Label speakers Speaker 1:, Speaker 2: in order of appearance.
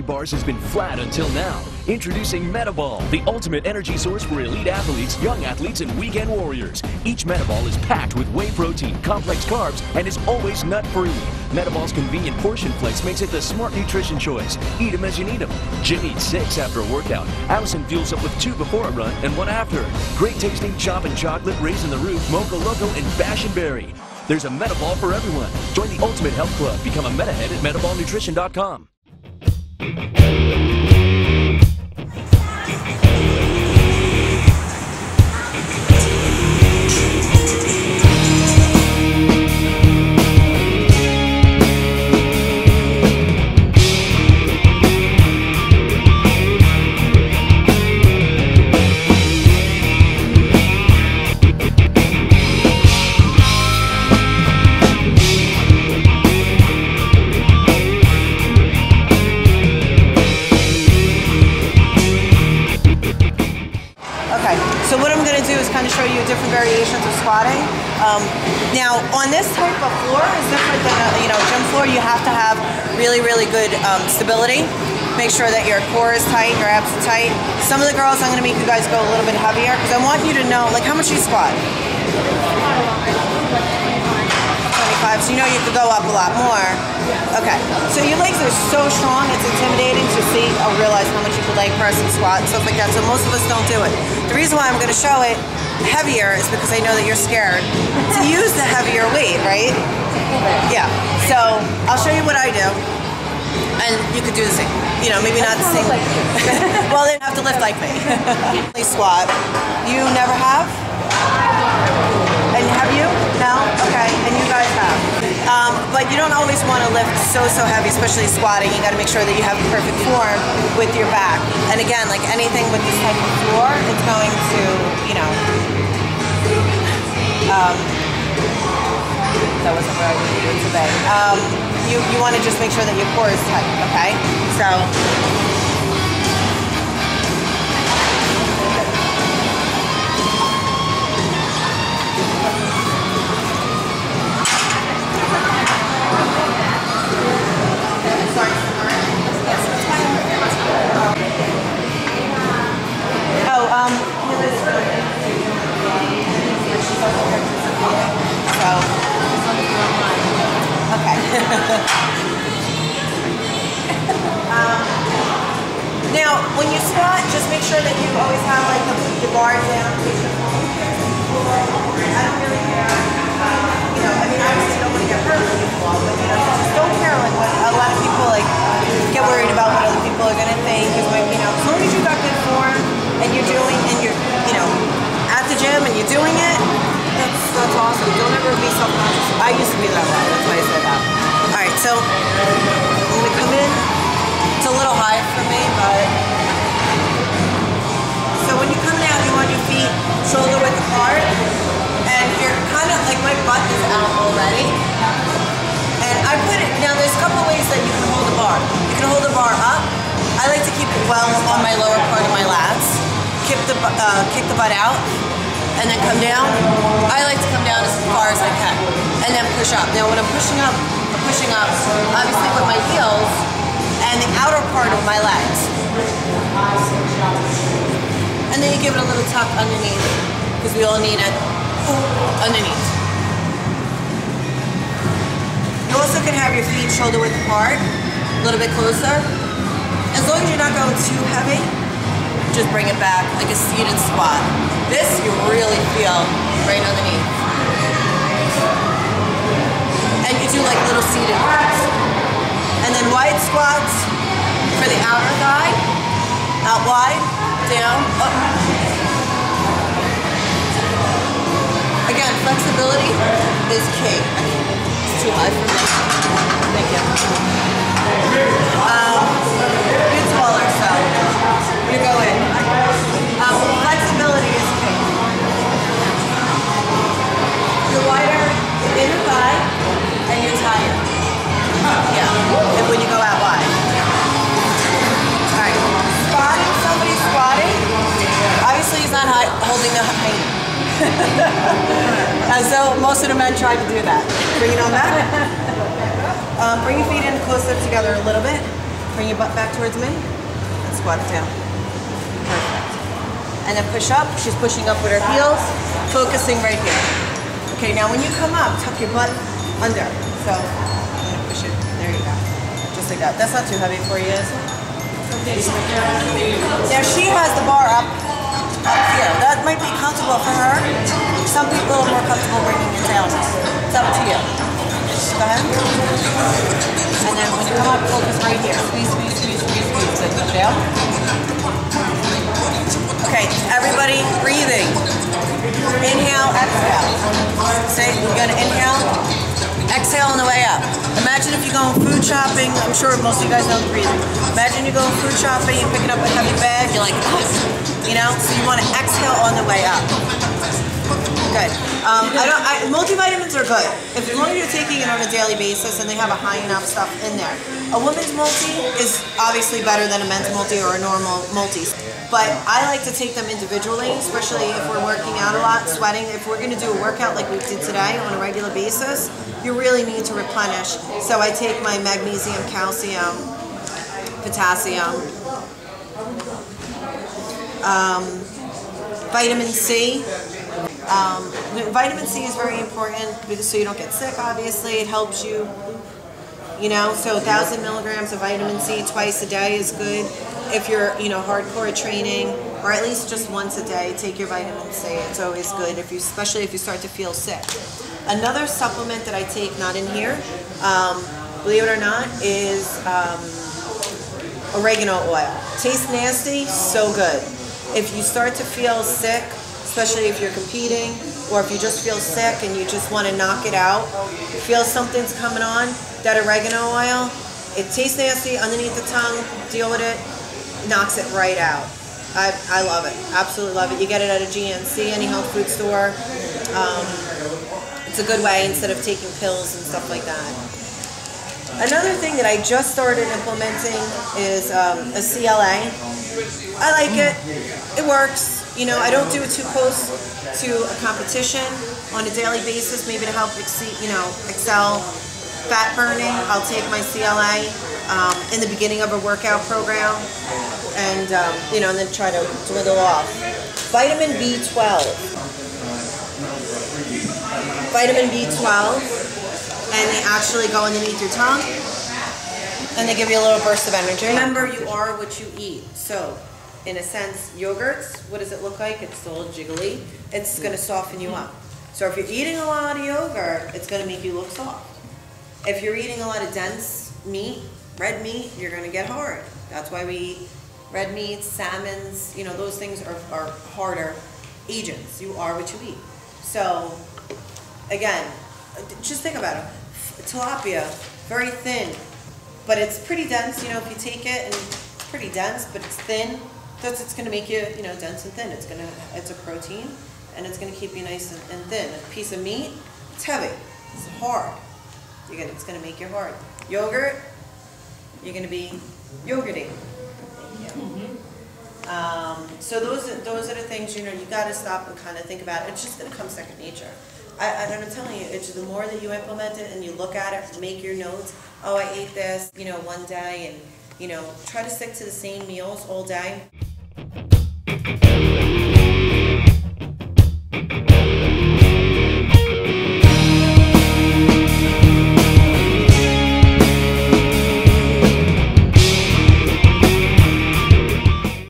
Speaker 1: energy bars has been flat until now. Introducing Metaball, the ultimate energy source for elite athletes, young athletes, and weekend warriors. Each Metaball is packed with whey protein, complex carbs, and is always nut-free. Metaball's convenient portion flex makes it the smart nutrition choice. Eat them as you need them. Jim eats 6 after a workout. Allison fuels up with 2 before a run and 1 after. Great tasting Choppin' Chocolate, Raisin the Roof, Mocha Loco, and Bash and Berry. There's a Metaball for everyone. Join the Ultimate Health Club. Become a MetaHead at MetaballNutrition.com.
Speaker 2: So what I'm going to do is kind of show you different variations of squatting. Now, on this type of floor is different than a gym floor. You have to have really, really good stability. Make sure that your core is tight, your abs are tight. Some of the girls, I'm going to make you guys go a little bit heavier because I want you to know, like, how much you squat? 25, so you know you could go up a lot more. Okay, so your legs are so strong, it's intimidating to see or realize how much you could leg press and squat and stuff like that, so most of us don't do it. The reason why I'm going to show it heavier is because I know that you're scared to use the heavier weight, right? Yeah, so I'll show you what I do, and you could do the same. You know, maybe not the same. Well, they have to lift like me. Squat. You never have? And have you? No? Okay, and you guys have. But you don't always want to lift so heavy, especially squatting. You got to make sure that you have the perfect form with your back. And again, like anything with this type of floor, it's going to, you know, that wasn't where I needed it today. You want to just make sure that your core is tight, okay? So. Now, when you squat, just make sure that you always have like the bar down. I don't really care. You know, I mean, obviously you don't want to get hurt when you fall, but you know, just don't care like what a lot of people like get worried about what other people are gonna think. Because you know, as long as you got good form and you're doing and you're at the gym and you're doing it, that's awesome. Don't ever be self-conscious. I used to be that way. That's why I said that. All right, so I'm gonna come in. It's a little high for me, but so when you come down, you want your feet shoulder width apart, and you're kind of like my butt is out already. And I put it now. There's a couple ways that you can hold the bar. You can hold the bar up. I like to keep it well on my lower part of my lats. Kick the butt out, and then come down. I like to come down as far as I can, and then push up. Now when I'm pushing up, obviously with my heels and the outer part of my legs. And then you give it a little tuck underneath, because we all need it underneath. You also can have your feet shoulder width apart, a little bit closer. As long as you're not going too heavy, just bring it back like a seated squat. This you really feel right underneath. And you do like little seated ones. And then wide squats for the outer thigh. Out wide, down, up. Again, flexibility is key. It's too high for me. Thank you. You're taller, so you go in. Flexibility is key. You're wider in the thigh, and you're tired. Yeah, and when you go out wide. Alright, spotting, somebody squatting. Obviously he's not holding the height. As though most of the men tried to do that. Bring it on back. Bring your feet in closer together a little bit. Bring your butt back towards me. And squat it down. Perfect. And then push up. She's pushing up with her heels, focusing right here. Okay, now when you come up, tuck your butt under. So, I'm gonna push it. There you go. Just like that. That's not too heavy for you, is it? Now she has the bar up here. That might be comfortable for her. Some people are more comfortable bringing it down. It's up to you. Go ahead. And then when you come up, focus right here. Squeeze, squeeze, squeeze, squeeze, squeeze. Then come down. Okay, everybody breathing. Inhale, exhale. Say, we're gonna inhale, exhale on the way up. Imagine if you're going food shopping. I'm sure most of you guys know the breathing. Imagine you're going food shopping, you're picking up a heavy bag, you're like, you know, so you want to exhale on the way up. Good. Multivitamins are good. As long as you're taking it on a daily basis and they have a high enough stuff in there. A woman's multi is obviously better than a men's multi or a normal multi. But I like to take them individually, especially if we're working out a lot, sweating. If we're going to do a workout like we did today on a regular basis, you really need to replenish. So I take my magnesium, calcium, potassium, vitamin C. Vitamin C is very important because so you don't get sick, obviously. It helps you, you know, so 1,000 milligrams of vitamin C twice a day is good. If you're, you know, hardcore training, or at least just once a day, take your vitamin C. It's always good, if you, especially if you start to feel sick. Another supplement that I take, not in here, believe it or not, is oregano oil. Tastes nasty, so good. If you start to feel sick, especially if you're competing, or if you just feel sick and you just want to knock it out, feel something's coming on, that oregano oil, it tastes nasty underneath the tongue, deal with it, knocks it right out. I love it, absolutely love it. You get it at a GNC, any health food store. It's a good way instead of taking pills and stuff like that. Another thing that I just started implementing is a CLA. I like it. It works. You know, I don't do it too close to a competition on a daily basis, maybe to help excel fat burning. I'll take my CLA in the beginning of a workout program and, and then try to dwindle off. Vitamin B12. Vitamin B12, and they actually go underneath your tongue, and they give you a little burst of energy. Remember, you are what you eat. So, in a sense, yogurts, what does it look like? It's still jiggly. It's going to soften you up. So if you're eating a lot of yogurt, it's going to make you look soft. If you're eating a lot of dense meat, red meat, you're going to get hard. That's why we eat red meats, salmons, you know, those things are harder agents. You are what you eat. So, again, just think about it. Tilapia, very thin, but it's pretty dense. You know, if you take it and it's pretty dense, but it's thin, it's going to make you, you know, dense and thin. It's a protein, and it's going to keep you nice and thin. A piece of meat, it's heavy, it's hard. It's going to make you hard. Yogurt, you're going to be yogurty. So those are the things, you know, you got to stop and kind of think about it. It's just going to come second nature. And I'm telling you, it's the more that you implement it and you look at it, make your notes. Oh, I ate this, you know, one day, and, you know, try to stick to the same meals all day.